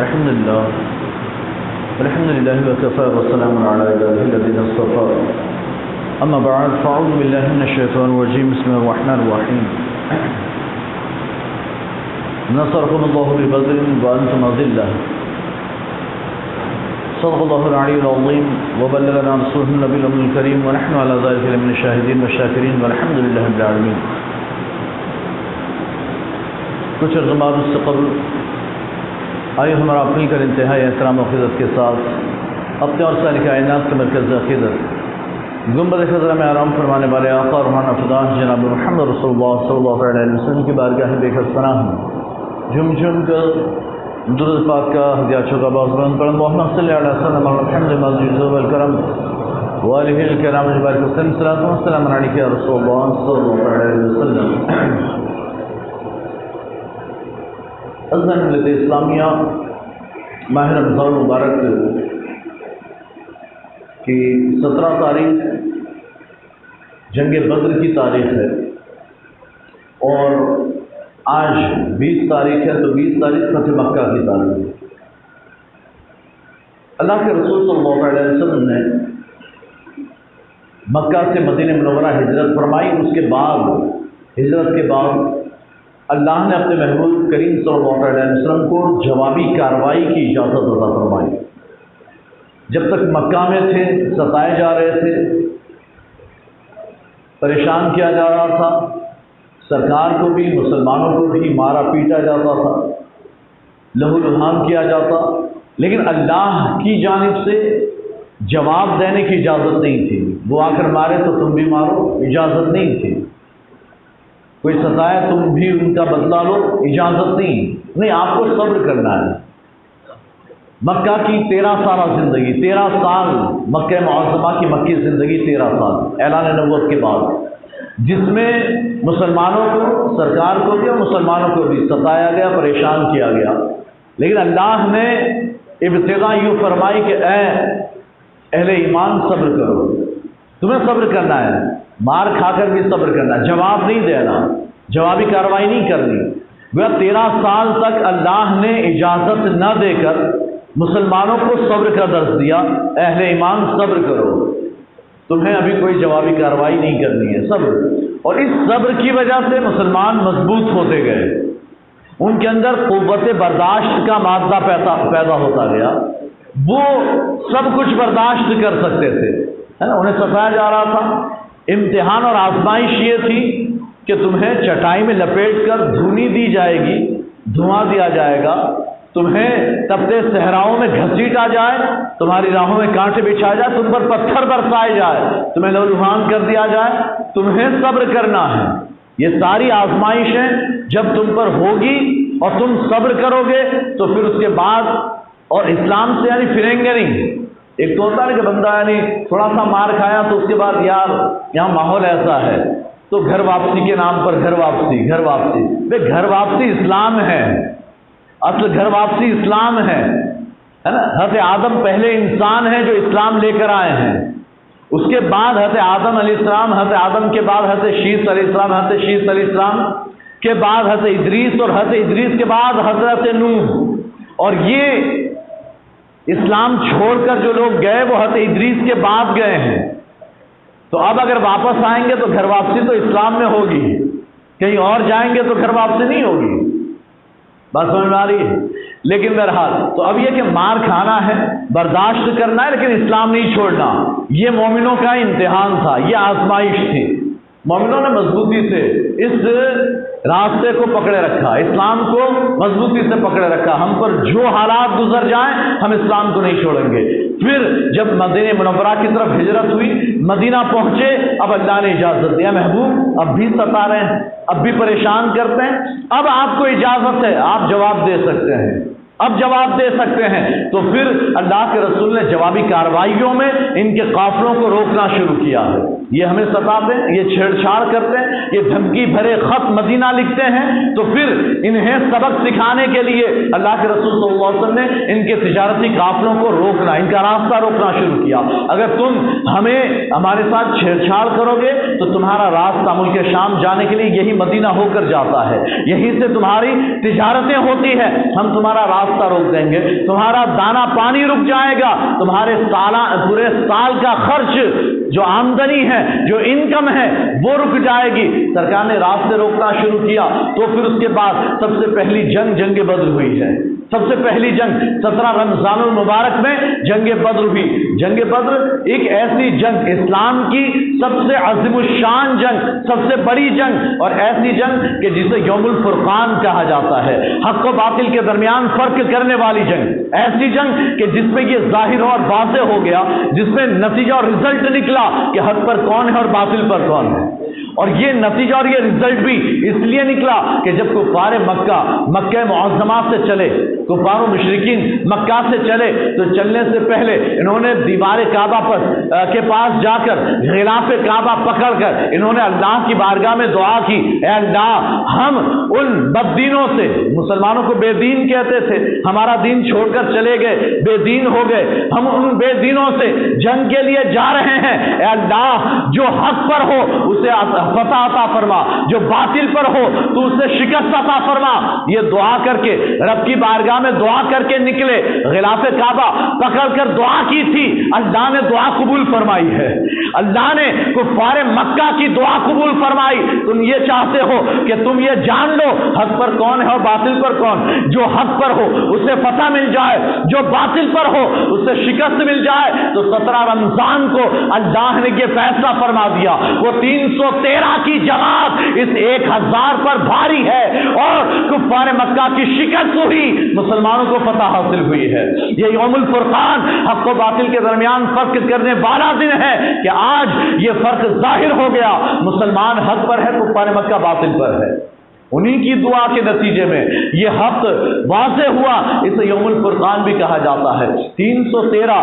الحمد لله الحمد لله وكفى والسلام على عباده الذين اصطفى أما بعد فأعوذ بالله من الشيطان الرجيم بسم الله الرحمن الرحيم نصركم الله ببدر وأنتم أذلة صدق الله العلي العظيم وبلغنا رسوله النبي الأمين الكريم ونحن على ذلك لمن الشاهدين والشاكرين والحمد لله رب العالمين. کچھ عرض بعد اس سے قبل آئیے ہمارا اپنی کر انتہائی احترام و عقیدت کے ساتھ اپنے اور سالک کائنات کے مرکز عقیدت گنبد خضرہ میں آرام فرمانے والے آقا روحانہ فداں جناب محمد رسول اللہ صلی اللہ علیہ وسلم کی بارگاہ بے کس پناہ جھم جھم کر درود پاک کا ہدیہ کا باز بلند پڑھیں محمد صلی اللہ علیہ وسلم الحمد مجید والکرم والہ الکرام بارک وسلم صلاۃ و سلام علیک یا رسول اللہ صلی اللہ علیہ وسلم. اذن ملت اسلامیہ ماہ رمضان مبارک کی 17 تاریخ جنگ بدر کی تاریخ ہے اور آج 20 تاریخ ہے تو 20 تاریخ فتح مکہ کی تاریخ ہے. اللہ کے رسول صلی اللہ علیہ وسلم نے مکہ سے مدینہ منورہ ہجرت فرمائی. اس کے بعد ہجرت کے بعد اللہ نے اپنے محبوب کریم صلی اللہ علیہ وسلم کو جوابی کارروائی کی اجازت عطا فرمائی. جب تک مکہ میں تھے ستائے جا رہے تھے، پریشان کیا جا رہا تھا، سرکار کو بھی مسلمانوں کو بھی مارا پیٹا جاتا تھا، لہو لہان کیا جاتا، لیکن اللہ کی جانب سے جواب دینے کی اجازت نہیں تھی. وہ آ کر مارے تو تم بھی مارو، اجازت نہیں تھی. کوئی ستائے تم بھی ان کا بدلہ لو، اجازت نہیں. آپ کو صبر کرنا ہے. مکہ کی 13 سالہ زندگی، 13 سال مکہ معظمہ کی مکی زندگی، 13 سال اعلان نبوت کے بعد، جس میں مسلمانوں کو، سرکار کو بھی اور مسلمانوں کو بھی ستایا گیا، پریشان کیا گیا. لیکن اللہ نے ابتدا یوں فرمائی کہ اے اہل ایمان صبر کرو. تمہیں صبر کرنا ہے، مار کھا کر بھی صبر کرنا، جواب نہیں دینا، جوابی کارروائی نہیں کرنی. وہ 13 سال تک اللہ نے اجازت نہ دے کر مسلمانوں کو صبر کا درس دیا. اہل ایمان صبر کرو، تمہیں ابھی کوئی جوابی کارروائی نہیں کرنی ہے، صبر. اور اس صبر کی وجہ سے مسلمان مضبوط ہوتے گئے، ان کے اندر قوت برداشت کا مادہ پیدا ہوتا گیا. وہ سب کچھ برداشت کر سکتے تھے، ہے نا. انہیں ستایا جا رہا تھا. امتحان اور آزمائش یہ تھی کہ تمہیں چٹائی میں لپیٹ کر دھونی دی جائے گی، دھواں دیا جائے گا، تمہیں تپتے صحراؤں میں گھسیٹا جائے، تمہاری راہوں میں کانٹے بچھائے جائے، تم پر پتھر برسائے جائے، تمہیں لہولہان کر دیا جائے. تمہیں صبر کرنا ہے. یہ ساری آزمائشیں جب تم پر ہوگی اور تم صبر کرو گے تو پھر اس کے بعد اور اسلام سے یعنی پھریں گے نہیں. ایک تو ہوتا ہے کہ بندہ یعنی تھوڑا سا مار کھایا تو اس کے بعد یار یہاں ماحول ایسا ہے تو گھر واپسی کے نام پر گھر واپسی. بھئی گھر واپسی اسلام ہے، اصل گھر واپسی اسلام ہے نا. حضرت آدم پہلے انسان ہیں جو اسلام لے کر آئے ہیں. اس کے بعد حضرت آدم علیہ السلام، حضرت آدم کے بعد حضرت شیس علیہ السلام، حضرت شیس علیہ السلام کے بعد حضرت ادریس، اور حضرت ادریس کے بعد حضرت نوح. اور یہ اسلام چھوڑ کر جو لوگ گئے وہ حضرت ادریس کے بعد گئے ہیں. تو اب اگر واپس آئیں گے تو گھر واپسی تو اسلام میں ہوگی، کہیں اور جائیں گے تو گھر واپسی نہیں ہوگی. بات سمجھ میں آ رہی ہے؟ لیکن بہرحال تو اب یہ کہ مار کھانا ہے، برداشت کرنا ہے، لیکن اسلام نہیں چھوڑنا. یہ مومنوں کا امتحان تھا، یہ آزمائش تھی. مومنوں نے مضبوطی سے اس راستے کو پکڑے رکھا، اسلام کو مضبوطی سے پکڑے رکھا. ہم پر جو حالات گزر جائیں ہم اسلام کو نہیں چھوڑیں گے. پھر جب مدینہ منورہ کی طرف ہجرت ہوئی، مدینہ پہنچے، اب اللہ نے اجازت دیا محبوب اب بھی ستا رہے ہیں، اب بھی پریشان کرتے ہیں، اب آپ کو اجازت ہے، آپ جواب دے سکتے ہیں، اب جواب دے سکتے ہیں. تو پھر اللہ کے رسول نے جوابی کارروائیوں میں ان کے قافلوں کو روکنا شروع کیا ہے. یہ ہمیں ستاتے ہیں، یہ چھیڑچھاڑ کرتے ہیں، یہ دھمکی بھرے خط مدینہ لکھتے ہیں، تو پھر انہیں سبق سکھانے کے لیے اللہ کے رسول صلی اللہ علیہ وسلم نے ان کے تجارتی قافلوں کو روکنا، ان کا راستہ روکنا شروع کیا۔ اگر تم ہمارے ساتھ چھیڑچھاڑ کرو گے تو تمہارا راستہ ملک شام جانے کے لیے یہی مدینہ ہو کر جاتا ہے، یہیں سے تمہاری تجارتیں ہوتی ہیں، ہم تمہارا راستہ روک دیں گے، تمہارا دانا پانی رک جائے گا، تمہارے پورے سال کا خرچ، جو آمدنی ہے، جو انکم ہے، وہ رک جائے گی۔ سرکار نے راستے روکنا شروع کیا، تو پھر اس کے بعد سب سے پہلی جنگ بدر ہوئی ہے۔ سب سے پہلی جنگ 17 رمضان المبارک میں جنگ بدر ہوئی۔ جنگ بدر ایک ایسی جنگ، اسلام کی سب سے عظیم الشان جنگ، سب سے بڑی جنگ، اور ایسی جنگ کہ جسے یوم الفرقان کہا جاتا ہے، حق و باطل کے درمیان فرق کرنے والی جنگ، ایسی جنگ کہ جس میں یہ ظاہر اور واضح ہو گیا، جس میں نتیجہ اور رزلٹ نکلا کہ حق پر کون ہے اور باطل پر کون ہے۔ اور یہ نتیجہ اور یہ رزلٹ بھی اس لیے نکلا کہ جب کفار مکہ معظمہ سے چلے، کفار و مشرکین مکہ سے چلے، تو چلنے سے پہلے انہوں نے دیوار کعبہ کے پاس جا کر غلاف کعبہ پکڑ کر انہوں نے اللہ کی بارگاہ میں دعا کی، اے اللہ، ہم ان بددینوں سے، مسلمانوں کو بے دین کہتے تھے، ہمارا دین چھوڑ کر چلے گئے، بے دین ہو گئے، ہم ان بے دینوں سے جنگ کے لیے جا رہے ہیں، اے اللہ، جو حق پر ہو اسے فتح عطا فرما، جو باطل پر ہو تو اسے شکست عطا فرما۔ یہ دعا کر کے رب کی بارگاہ میں دعا کر کے نکلے، غلاف کعبہ پکڑ کر دعا کی تھی، اللہ نے دعا قبول فرمائی ہے، اللہ نے کفار مکہ کی دعا قبول فرمائی۔ تم یہ چاہتے ہو کہ تم یہ جان لو حق پر کون ہے اور باطل پر کون، جو حق پر ہو اسے فتح مل جائے، جو باطل پر ہو اسے شکست مل جائے، تو 17 رمضان کو اللہ نے یہ فیصلہ فرما دیا، وہ 313 کی جماعت اس 1000 پر بھاری ہے، اور کفار مکہ کی شکست ہوئی، مسلمانوں کو فتح حاصل ہوئی ہے۔ یہ یوم الفرقان حق و باطل کے درمیان فرق کرنے والا دن ہے کہ آج یہ فرق ظاہر ہو گیا، مسلمان حق پر ہے، کفار مکہ باطل پر ہے۔ انہی کی دعا کے نتیجے میں یہ حق واضح ہوا، اسے یوم الفرقان بھی کہا جاتا ہے۔ 313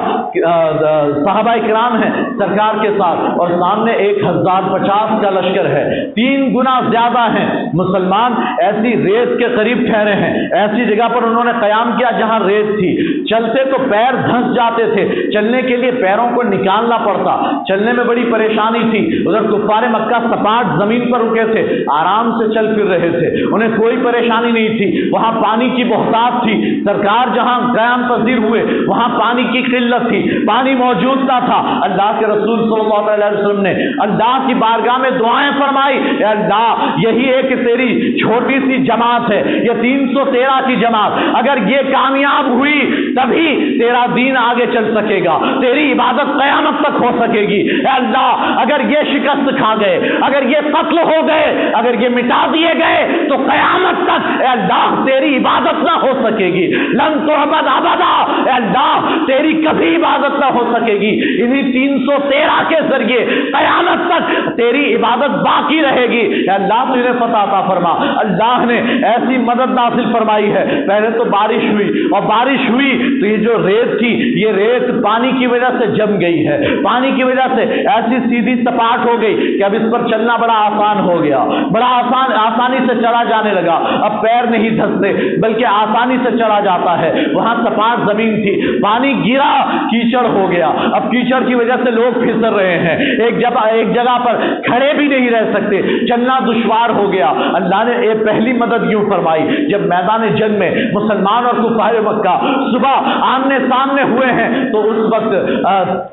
صحابہ کرام ہیں سرکار کے ساتھ، اور سامنے 1050 کا لشکر ہے، 3 گنا زیادہ ہیں۔ مسلمان ایسی ریت کے قریب ٹھہرے ہیں، ایسی جگہ پر انہوں نے قیام کیا جہاں ریت تھی، چلتے تو پیر دھنس جاتے تھے، چلنے کے لیے پیروں کو نکالنا پڑتا، چلنے میں بڑی پریشانی تھی۔ ادھر کفار مکہ سپاٹ زمین پر رکے تھے، آرام سے چل پھر رہے تھے، انہیں کوئی پریشانی نہیں تھی، وہاں پانی کی بہتات تھی، سرکار جہاں قیام پذیر ہوئے وہاں پانی کی قلت تھی، پانی موجود نہ تھا۔ اللہ کے رسول صلی اللہ علیہ وسلم نے اللہ کی بارگاہ میں دعائیں فرمائی، اے اللہ، یہی ایک تیری چھوٹی سی جماعت ہے، یہ 313 کی جماعت، اگر یہ کامیاب ہوئی تبھی تیرا دین آگے چل سکے گا، تیری عبادت قیامت تک ہو سکے گی۔ اے اللہ، اگر یہ شکست کھا گئے، اگر یہ قتل ہو گئے، اگر یہ مٹا دیے گئے تو قیامت تک اے اللہ تیری عبادت نہ ہو سکے گی، لن تعبد ابدا، اے اللہ تیری کبھی عبادت نہ ہو سکے گی۔ انہی 313 کے ذریعے قیامت تک تیری عبادت باقی رہے گی۔ اے اللہ تو انہیں فتح عطا فرما۔ اللہ نے ایسی مدد نازل فرمائی ہے، پہلے تو بارش ہوئی، اور بارش ہوئی تو یہ جو ریت تھی، یہ ریت پانی کی وجہ سے جم گئی ہے، پانی کی وجہ سے ایسی سیدھی سپاٹ ہو گئی کہ اب اس پر چلنا بڑا آسان ہو گیا، بڑا آسانی سے چلا جانے لگا، اب پیر نہیں دھستے بلکہ آسانی سے چلا جاتا ہے۔ وہاں سپاٹ زمین تھی، پانی گرا، کیچڑ ہو گیا، اب کیچڑ کی وجہ سے لوگ پھسل رہے ہیں، ایک جگہ پر کھڑے بھی نہیں رہ سکتے، چلنا دشوار ہو گیا۔ اللہ نے ایک پہلی مدد یوں فرمائی، جب میدان جنگ میں مسلمان اور کفار مکہ صبح آمنے سامنے ہوئے ہیں تو اس وقت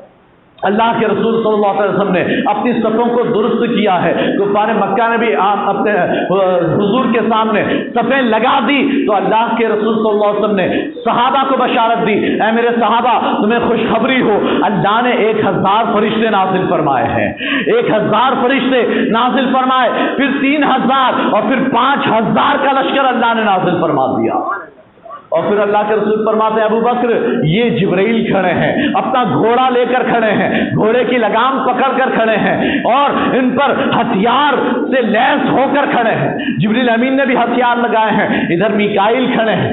اللہ کے رسول صلی اللہ علیہ وسلم نے اپنی صفوں کو درست کیا ہے، کفار مکہ نے بھی اپنے حضور کے سامنے صفیں لگا دی، تو اللہ کے رسول صلی اللہ علیہ وسلم نے صحابہ کو بشارت دی، اے میرے صحابہ تمہیں خوشخبری ہو، اللہ نے 1000 فرشتے نازل فرمائے ہیں، 1000 فرشتے نازل فرمائے، پھر 3000 اور پھر 5000 کا لشکر اللہ نے نازل فرما دیا۔ اور پھر اللہ کے رسول فرماتے ہیں ابو بکر یہ جبرائیل کھڑے ہیں، اپنا گھوڑا لے کر کھڑے ہیں، گھوڑے کی لگام پکڑ کر کھڑے ہیں، اور ان پر ہتھیار سے لیس ہو کر کھڑے ہیں، جبریل امین نے بھی ہتھیار لگائے ہیں، ادھر میکائیل کھڑے ہیں،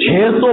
600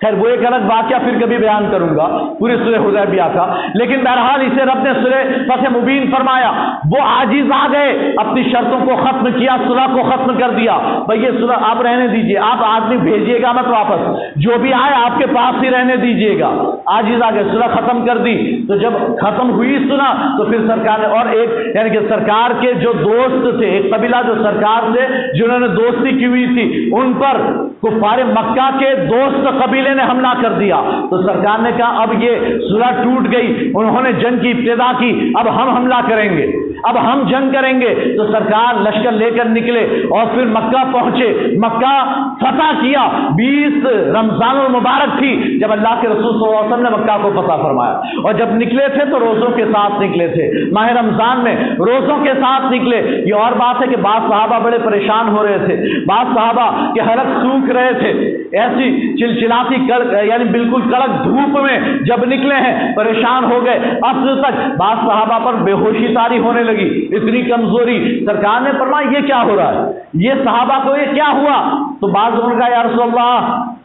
خیر وہ ایک الگ واقعہ پھر کبھی بیان کروں گا پورے صلح حدیبیہ کا، لیکن بہرحال اسے رب نے صلح فتح مبین فرمایا۔ وہ عاجز آ گئے، اپنی شرطوں کو ختم کیا، صلح کو ختم کر دیا، بھئی یہ صلح آپ رہنے دیجئے، آپ آدمی بھیجیے گا مت واپس، جو بھی آئے آپ کے پاس ہی رہنے دیجئے گا۔ عاجز آ گئے، صلح ختم کر دی۔ تو جب ختم ہوئی صلح تو پھر سرکار نے اور ایک یعنی کہ سرکار کے جو دوست تھے، ایک قبیلہ جو سرکار سے جنہوں نے دوستی کی ہوئی تھی، ان پر کفار مکہ کے دوست قبیلے نے حملہ کر دیا۔ تو سرکار نے کہا اب یہ صلح ٹوٹ گئی، انہوں نے جنگ کی ابتدا کی، اب ہم حملہ کریں گے، اب ہم جنگ کریں گے۔ تو سرکار لشکر لے کر نکلے اور پھر مکہ پہنچے، مکہ فتح کیا۔ 20 رمضان المبارک تھی جب اللہ کے رسول صلی اللہ علیہ وسلم نے مکہ کو فتح فرمایا، اور جب نکلے تھے تو روزوں کے ساتھ نکلے تھے، ماہ رمضان میں روزوں کے ساتھ نکلے۔ یہ اور بات ہے کہ بعض صحابہ بڑے پریشان ہو رہے تھے، بعض صحابہ کے حلق سوکھ رہے تھے، ایسی چلچلاتی یعنی بالکل کڑک دھوپ میں جب نکلے ہیں پریشان ہو گئے۔ عصر تک بعض صحابہ پر بے ہوشی طاری ہونے لگی، اتنی کمزوری۔ سرکار نے فرمایا یہ کیا ہو رہا ہے، یہ صحابہ کو یہ کیا ہوا؟ تو بعض لوگوں نے کہا یا رسول اللہ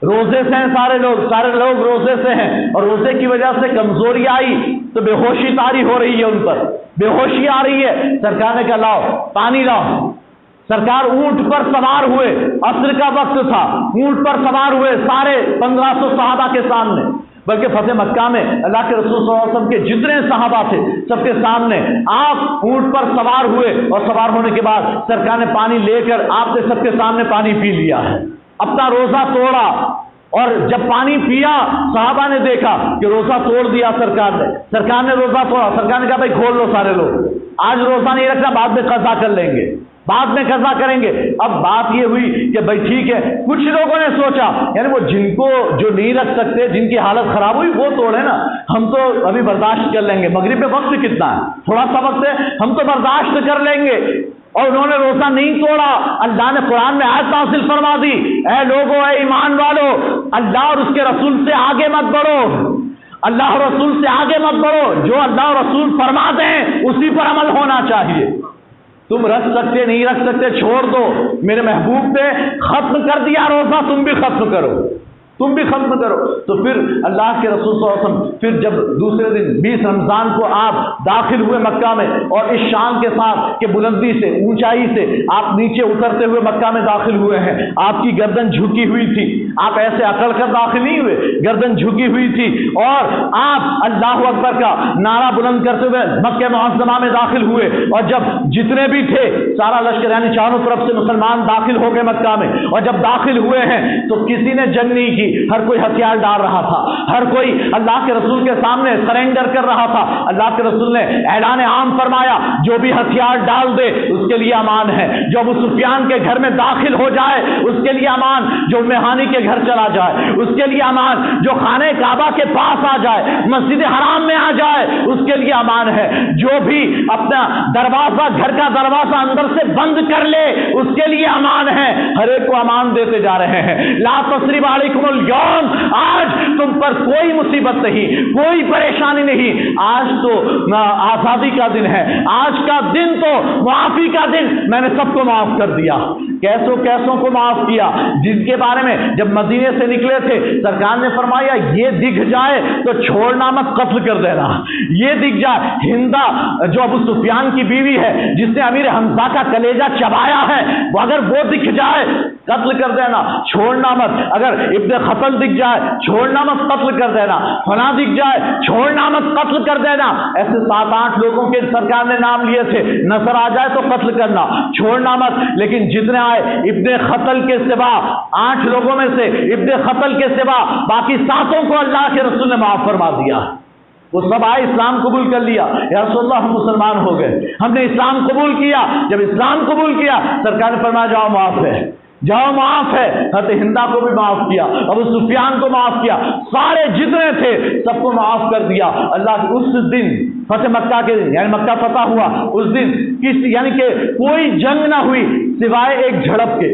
روزے سے ہیں، سارے لوگ روزے سے ہیں، اور روزے کی وجہ سے کمزوری آئی تو بے ہوشی طاری ہو رہی ہے، ان پر بے ہوشی آ رہی ہے۔ سرکار نے کہا لاؤ پانی لاؤ۔ سرکار اونٹ پر سوار ہوئے، عصر کا وقت تھا، اونٹ پر سوار ہوئے سارے 1500 صحابہ کے سامنے، بلکہ فتح مکہ میں اللہ کے رسول صلی اللہ علیہ وسلم کے جتنے صحابہ تھے سب کے سامنے آپ اونٹ پر سوار ہوئے، اور سوار ہونے کے بعد سرکار نے پانی لے کر آپ نے سب کے سامنے پانی پی لیا ہے، اپنا روزہ توڑا۔ اور جب پانی پیا صحابہ نے دیکھا کہ روزہ توڑ دیا سرکار نے روزہ توڑا۔ سرکار نے کہا بھائی کھول لو سارے لوگ، آج روزہ نہیں رکھنا، بعد میں قضا کر لیں گے، بعد میں قضا کریں گے۔ اب بات یہ ہوئی کہ بھائی ٹھیک ہے، کچھ لوگوں نے سوچا یعنی وہ جن کو جو نہیں رکھ سکتے، جن کی حالت خراب ہوئی وہ توڑے نا، ہم تو ابھی برداشت کر لیں گے، مغرب میں وقت کتنا ہے، تھوڑا سا وقت ہے، ہم تو برداشت کر لیں گے۔ اور انہوں نے روزہ نہیں توڑا۔ اللہ نے قرآن میں آیت نازل فرما دی، اے لوگو، اے ایمان والو، اللہ اور اس کے رسول سے آگے مت بڑھو، اللہ اور رسول سے آگے مت بڑھو، جو اللہ اور رسول فرما دیں اسی پر عمل ہونا چاہیے۔ تم رکھ سکتے نہیں رکھ سکتے چھوڑ دو، میرے محبوب نے ختم کر دیا روزہ، تم بھی ختم کرو، تم بھی ختم کرو۔ تو پھر اللہ کے رسول صلی اللہ علیہ وسلم پھر جب دوسرے دن 20 رمضان کو آپ داخل ہوئے مکہ میں، اور اس شان کے ساتھ کہ بلندی سے، اونچائی سے آپ نیچے اترتے ہوئے مکہ میں داخل ہوئے ہیں، آپ کی گردن جھکی ہوئی تھی، آپ ایسے اکڑ کر داخل نہیں ہوئے، گردن جھکی ہوئی تھی، اور آپ اللہ اکبر کا نعرہ بلند کرتے ہوئے مکہ معظمہ میں داخل ہوئے۔ اور جب جتنے بھی تھے سارا لشکر یعنی چاروں طرف سے مسلمان داخل ہو گئے مکہ میں، اور جب داخل ہوئے ہیں تو کسی نے جنگ نہیں کی، ہر کوئی ہتھیار ڈال رہا تھا، ہر کوئی اللہ کے رسول کے سامنے سرنڈر کر رہا تھا۔ اللہ کے رسول نے اعلان عام فرمایا، جو بھی ہتھیار ڈال دے اس کے لیے امان ہے، جو ابو سفیان کے گھر میں داخل ہو جائے اس کے لیے امان، جو مہانی کے گھر چلا جائے اس کے لیے امان، جو خانہ کعبہ کے پاس آ جائے، مسجد حرام میں آ جائے اس کے لیے امان ہے، جو بھی اپنا دروازہ، گھر کا دروازہ اندر سے بند کر لے اس کے لیے امان ہے۔ ہر ایک کو امان دیتے جا رہے ہیں۔ لا تثریب علیکم اليوم، آج تم پر کوئی مصیبت نہیں، کوئی پریشانی نہیں، آج تو آزادی کا دن ہے، آج کا دن تو معافی کا دن، میں نے سب کو معاف کر دیا۔ کیسوں کو معاف کیا؟ جن کے بارے میں جب مدینے سے نکلے تھے سرکار نے فرمایا یہ دکھ جائے تو چھوڑنا مت، قتل کر دینا، یہ دکھ جائے، ہندا جو ابو سفیان کی بیوی ہے جس نے امیر حمزہ کا کلیجہ چبایا ہے، وہ اگر وہ دکھ جائے قتل کر دینا، چھوڑنا مت۔ اگر ابن خطل دکھ جائے چھوڑنا مت، قتل کر دینا۔ فلاں دکھ جائے چھوڑنا مت، قتل کر دینا۔ ایسے 7-8 لوگوں کے سرکار نے نام لیے تھے، نظر آ جائے تو قتل کرنا، چھوڑنا مت۔ لیکن جتنے آئے ابن خطل کے سوا، 8 لوگوں میں سے ابن خطل کے سوا باقی 7 کو اللہ کے رسول نے معاف فرما دیا۔ وہ سب آئے، اسلام قبول کر لیا، یا رسول اللہ ہم مسلمان ہو گئے، ہم نے اسلام قبول کیا۔ جب اسلام قبول کیا سرکار نے فرمایا جاؤ معاف ہے، جاؤ معاف ہے۔ حضرت ہندا کو بھی معاف کیا، ابو سفیان کو معاف کیا، سارے جتنے تھے سب کو معاف کر دیا۔ اللہ اس دن فتح مکہ کے دن یعنی مکہ فتح ہوا اس دن یعنی کہ کوئی جنگ نہ ہوئی سوائے ایک جھڑپ کے،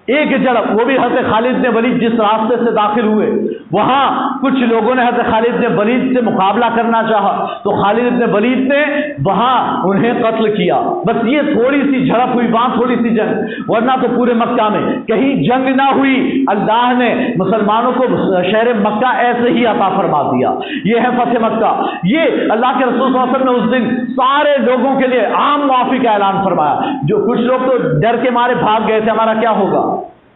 ایک جھڑپ، وہ بھی حضرت خالد بن ولید جس راستے سے داخل ہوئے وہاں کچھ لوگوں نے حضرت خالد بن ولید سے مقابلہ کرنا چاہا تو خالد بن ولید نے وہاں انہیں قتل کیا. بس یہ تھوڑی سی جھڑپ ہوئی, وہاں تھوڑی سی جنگ, ورنہ تو پورے مکہ میں کہیں جنگ نہ ہوئی. اللہ نے مسلمانوں کو شہر مکہ ایسے ہی عطا فرما دیا. یہ ہے فتح مکہ. یہ اللہ کے رسول صلی اللہ علیہ وسلم نے اس دن سارے لوگوں کے لیے عام معافی کا اعلان فرمایا. جو کچھ لوگ تو ڈر کے مارے بھاگ گئے تھے, ہمارا کیا ہوگا,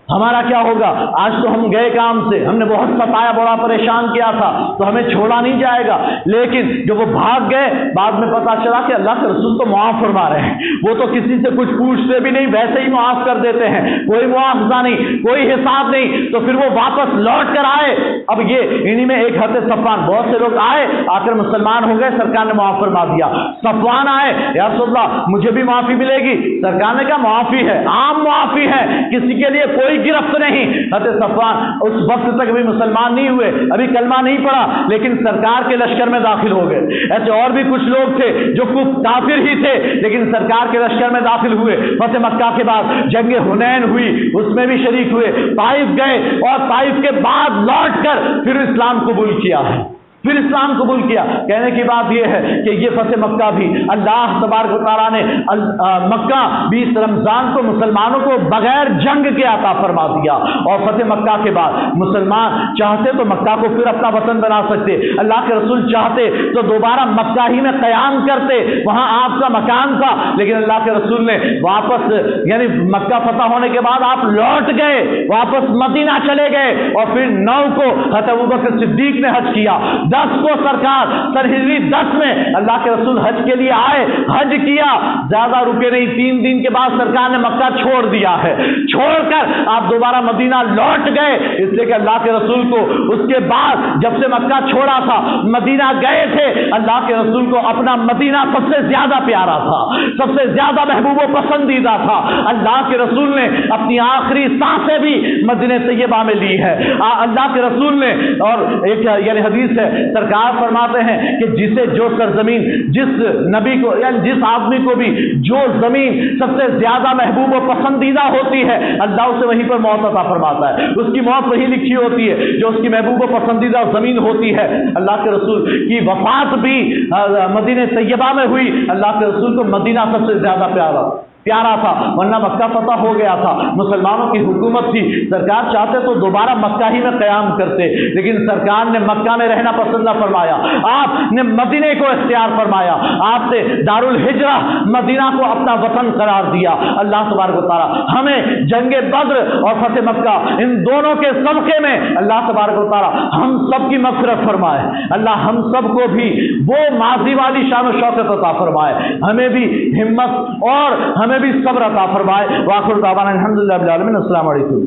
ہمارا کیا ہوگا, آج تو ہم گئے کام سے, ہم نے بہت ستایا, بڑا پریشان کیا تھا, تو ہمیں چھوڑا نہیں جائے گا. لیکن جب وہ بھاگ گئے, بعد میں پتا چلا کہ اللہ کے رسول تو معاف فرما رہے ہیں, وہ تو کسی سے کچھ پوچھتے بھی نہیں, ویسے ہی معاف کر دیتے ہیں, کوئی معاوضہ نہیں, کوئی حساب نہیں. تو پھر وہ واپس لوٹ کر آئے. اب یہ انہی میں ایک حضرت صفوان, بہت سے لوگ آئے, آ کر مسلمان ہو گئے, سرکار نے معاف فرما دیا. صفوان آئے, یا رسول اللہ مجھے بھی معافی ملے گی. سرکار نے کہا معافی ہے, عام معافی ہے, کسی کے لیے کوئی گرفت نہیں. حضرت صفوان اس وقت تک بھی مسلمان نہیں ہوئے, ابھی کلمہ نہیں پڑا, لیکن سرکار کے لشکر میں داخل ہو گئے. ایسے اور بھی کچھ لوگ تھے جو کافر ہی تھے, لیکن سرکار کے لشکر میں داخل ہوئے. فتح مکہ کے بعد جنگ حنین ہوئی, اس میں بھی شریک ہوئے. طائف گئے اور طائف کے بعد لوٹ کر پھر اسلام قبول کیا ہے, پھر اسلام قبول کیا. کہنے کی بات یہ ہے کہ یہ فتح مکہ بھی اللہ تبارک و تعالیٰ نے مکہ 20 رمضان کو مسلمانوں کو بغیر جنگ کے عطا فرما دیا. اور فتح مکہ کے بعد مسلمان چاہتے تو مکہ کو پھر اپنا وطن بنا سکتے, اللہ کے رسول چاہتے تو دوبارہ مکہ ہی میں قیام کرتے, وہاں آپ کا مکان تھا. لیکن اللہ کے رسول نے واپس, یعنی مکہ فتح ہونے کے بعد آپ لوٹ گئے, واپس مدینہ چلے گئے. اور پھر 9 کو حضرت ابوبکر صدیق نے حج کیا, 10 کو سرکار سن ہجری 10 میں اللہ کے رسول حج کے لیے آئے, حج کیا, زیادہ رکے نہیں, 3 دن کے بعد سرکار نے مکہ چھوڑ دیا ہے. چھوڑ کر آپ دوبارہ مدینہ لوٹ گئے, اس لیے کہ اللہ کے رسول کو اس کے بعد جب سے مکہ چھوڑا تھا مدینہ گئے تھے, اللہ کے رسول کو اپنا مدینہ سب سے زیادہ پیارا تھا, سب سے زیادہ محبوب و پسندیدہ تھا. اللہ کے رسول نے اپنی آخری سانسیں بھی مدینہ طیبہ میں لی ہے. اللہ کے رسول نے, اور ایک یعنی حدیث ہے, سرکار فرماتے ہیں کہ جسے جو سرزمین, جس نبی کو یعنی جس آدمی کو بھی جو زمین سب سے زیادہ محبوب و پسندیدہ ہوتی ہے, اللہ اسے وہیں پر موت عطا فرماتا ہے. اس کی موت وہی لکھی ہوتی ہے جو اس کی محبوب و پسندیدہ زمین ہوتی ہے. اللہ کے رسول کی وفات بھی مدینہ طیبہ میں ہوئی. اللہ کے رسول کو مدینہ سب سے زیادہ پیارا تھا, ورنہ مکہ فتح ہو گیا تھا, مسلمانوں کی حکومت تھی. سرکار چاہتے تو دوبارہ مکہ ہی میں قیام کرتے, لیکن سرکار نے مکہ میں رہنا پسند نہ فرمایا, آپ نے مدینے کو اختیار فرمایا. آپ نے دارالہجرہ مدینہ کو اپنا وطن قرار دیا. اللہ تبارک و تعالی ہمیں جنگ بدر اور فتح مکہ ان دونوں کے صدقے میں اللہ تبارک و تعالی ہم سب کی مغفرت فرمائے. اللہ ہم سب کو بھی وہ ماضی والی شان و شوکت عطا فرمائے, ہمیں بھی ہمت اور ہمیں بھی صبر عطا فرمائے. واخر دعوانا الحمدللہ رب العالمین. السلام علیکم.